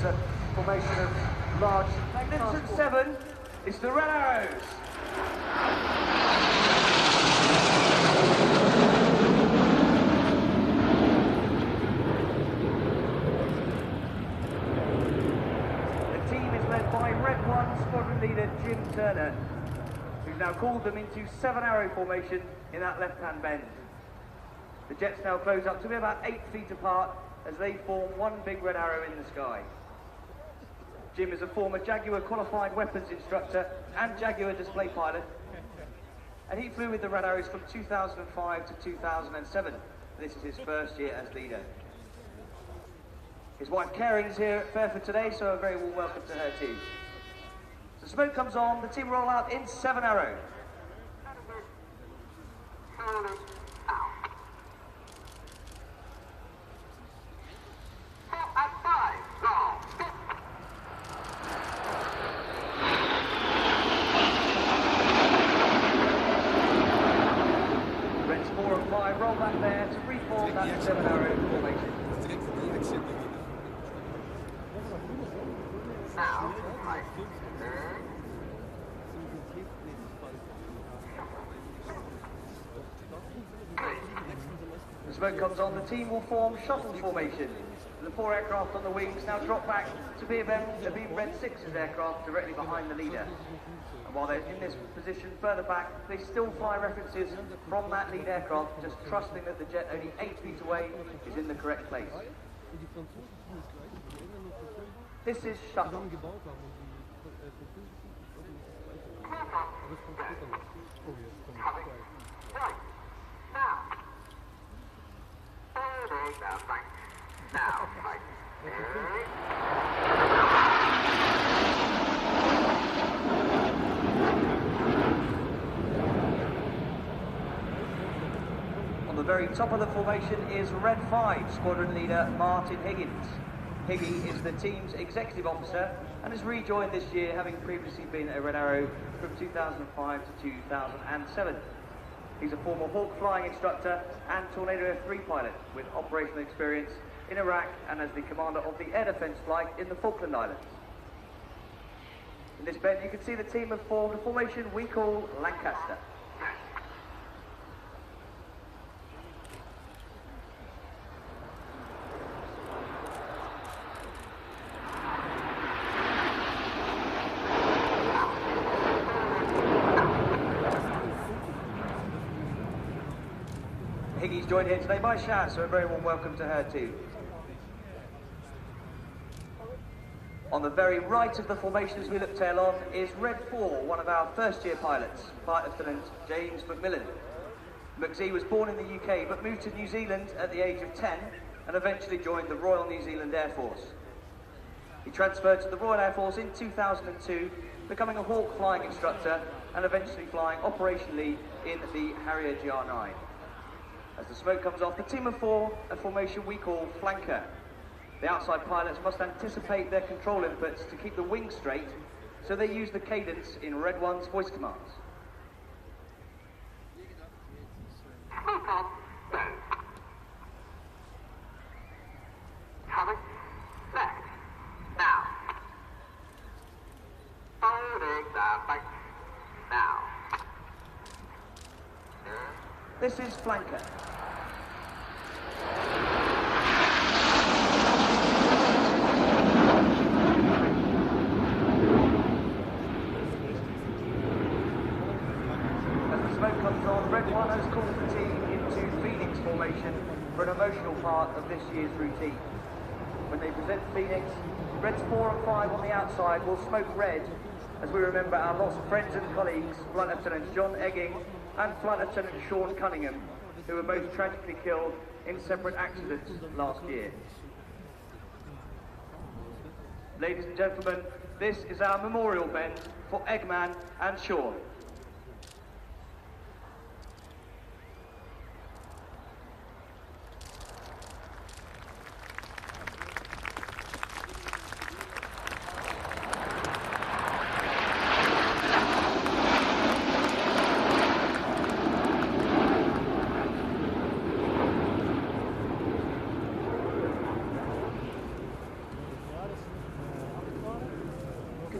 a formation of large, magnificent 7. It's the Red Arrows. The team is led by Red 1 Squadron Leader Jim Turner, who's now called them into 7-arrow formation in that left-hand bend. The jets now close up to be about 8 feet apart as they form one big red arrow in the sky. Jim is a former Jaguar qualified weapons instructor and Jaguar display pilot, and he flew with the Red Arrows from 2005 to 2007. This is his first year as leader. His wife Karen is here at Fairford today, so a very warm welcome to her too. The smoke comes on, the team roll out in 7-arrow. Reds 4 and 5 roll back there to reform that 7-arrow formation. Now, the smoke comes on, the team will form shuttle formation. The 4 aircraft on the wings now drop back to be Red 6's aircraft directly behind the leader. And while they're in this position further back, they still fly references from that lead aircraft, just trusting that the jet only 8 feet away is in the correct place. This is shuttle. On the very top of the formation is Red 5 Squadron Leader Martin Higgins. Higgy is the team's executive officer and has rejoined this year, having previously been a Red Arrow from 2005 to 2007. He's a former Hawk flying instructor and Tornado F3 pilot with operational experience in Iraq and as the commander of the air defence flight in the Falkland Islands. In this bend you can see the team have formed a formation we call Lancaster. Higgy's joined here today by Shaz, so a very warm welcome to her too. On the very right of the formation as we look tail on is Red 4, one of our first-year pilots, Flight Lieutenant James McMillan. McZ was born in the UK but moved to New Zealand at the age of 10 and eventually joined the Royal New Zealand Air Force. He transferred to the Royal Air Force in 2002, becoming a Hawk flying instructor and eventually flying operationally in the Harrier GR9. As the smoke comes off, the team of 4, a formation we call flanker. The outside pilots must anticipate their control inputs to keep the wings straight, so they use the cadence in Red 1's voice commands. Coming left. Now. Holding the bank. Now. This is flanker. Smoke comes on, Red 1 has called the team into Phoenix formation for an emotional part of this year's routine. When they present Phoenix, Reds 4 and 5 on the outside will smoke red as we remember our lost friends and colleagues, Flight Lieutenant John Egging and Flight Lieutenant Sean Cunningham, who were both tragically killed in separate accidents last year. Ladies and gentlemen, this is our memorial bend for Eggman and Sean.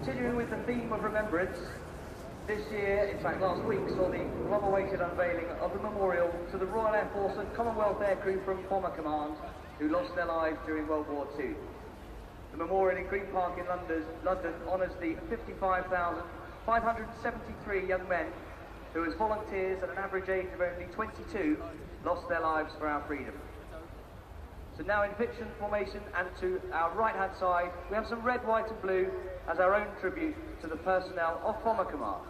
Continuing with the theme of remembrance, this year, in fact last week, saw the long-awaited unveiling of the memorial to the Royal Air Force and Commonwealth aircrew from Bomber Command who lost their lives during World War II. The memorial in Green Park in London honours the 55,573 young men who, as volunteers at an average age of only 22, lost their lives for our freedom. So now in fiction formation, and to our right-hand side, we have some red, white and blue as our own tribute to the personnel of Bomber Command.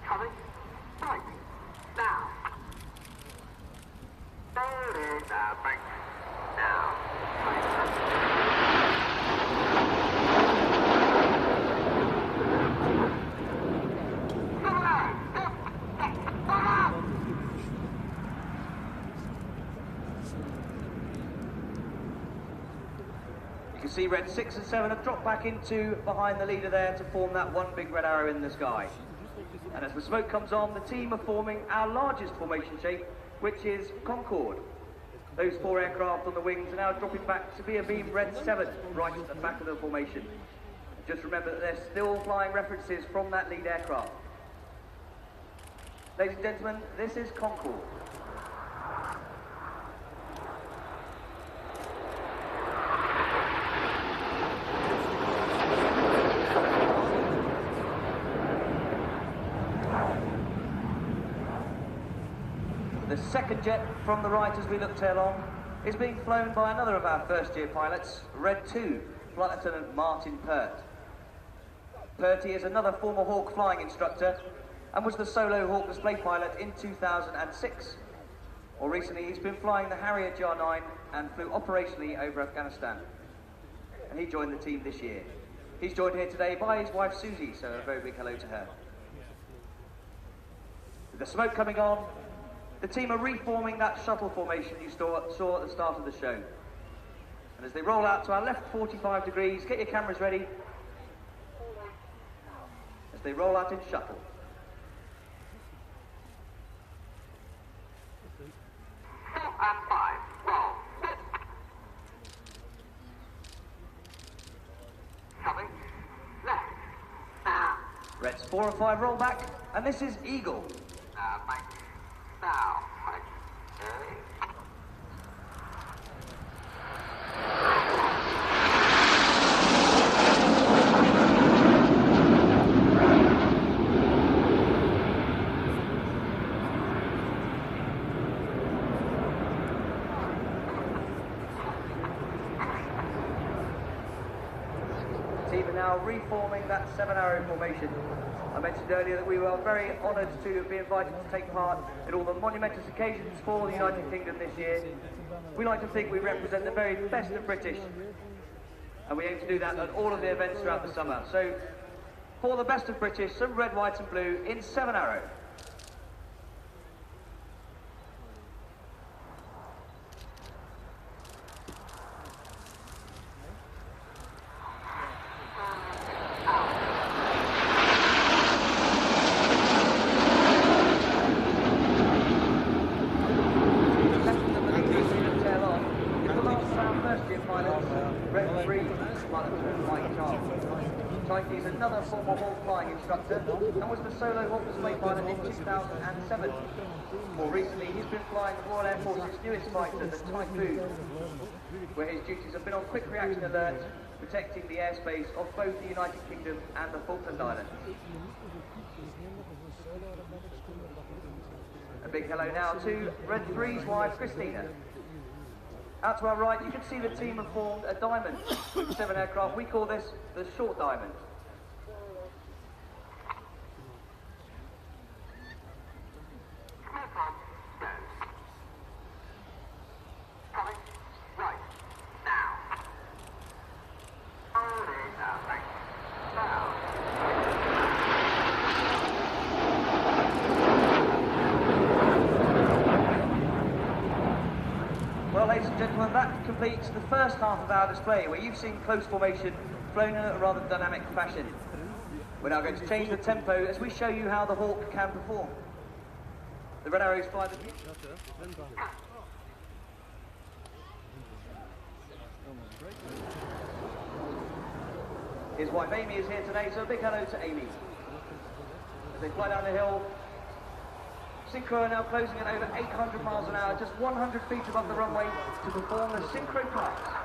Coming. Right. Now. Break. Now. You can see red 6 and 7 have dropped back into behind the leader there to form that one big red arrow in the sky. And as the smoke comes on, the team are forming our largest formation shape, which is Concorde. Those 4 aircraft on the wings are now dropping back to be a beam red 7 right at the back of the formation. Just remember that they're still flying references from that lead aircraft. Ladies and gentlemen, this is Concorde. The second jet from the right as we look tail on is being flown by another of our first year pilots, Red 2, Flight Lieutenant Martin Pert. Perty is another former Hawk flying instructor and was the solo Hawk display pilot in 2006. More recently, he's been flying the Harrier GR9 and flew operationally over Afghanistan. And he joined the team this year. He's joined here today by his wife Susie, so a very big hello to her. With the smoke coming on, the team are reforming that shuttle formation you saw at the start of the show. And as they roll out to our left 45 degrees, get your cameras ready. As they roll out in shuttle. And 5. Roll. Coming. Left. Now. Reds 4 and 5 roll back, and this is Eagle. Right. Now. Right. Okay. The team are now reforming that 7-arrow formation. I mentioned earlier that we were very honoured to be invited to take part in all the monumentous occasions for the United Kingdom this year. We like to think we represent the very best of British, and we aim to do that at all of the events throughout the summer. So, for the best of British, some red, white and blue in 7-arrow. Is another former Hawk flying instructor and was the solo Hawk display pilot in 2007. More recently, he's been flying the Royal Air Force's newest fighter, the Typhoon, where his duties have been on quick reaction alert, protecting the airspace of both the United Kingdom and the Falkland Islands. A big hello now to Red 3's wife, Christina. Out to our right, you can see the team have formed a diamond. 7 aircraft, we call this the short diamond. Coming. Right. Now. Right. Now. Well, ladies and gentlemen, that completes the first half of our display, where you've seen close formation flown in a rather dynamic fashion. We're now going to change the tempo as we show you how the Hawk can perform. The red arrows fly the... His wife Amy is here today, so a big hello to Amy. As they fly down the hill, Synchro are now closing at over 800 miles an hour, just 100 feet above the runway to perform the Synchro Pass.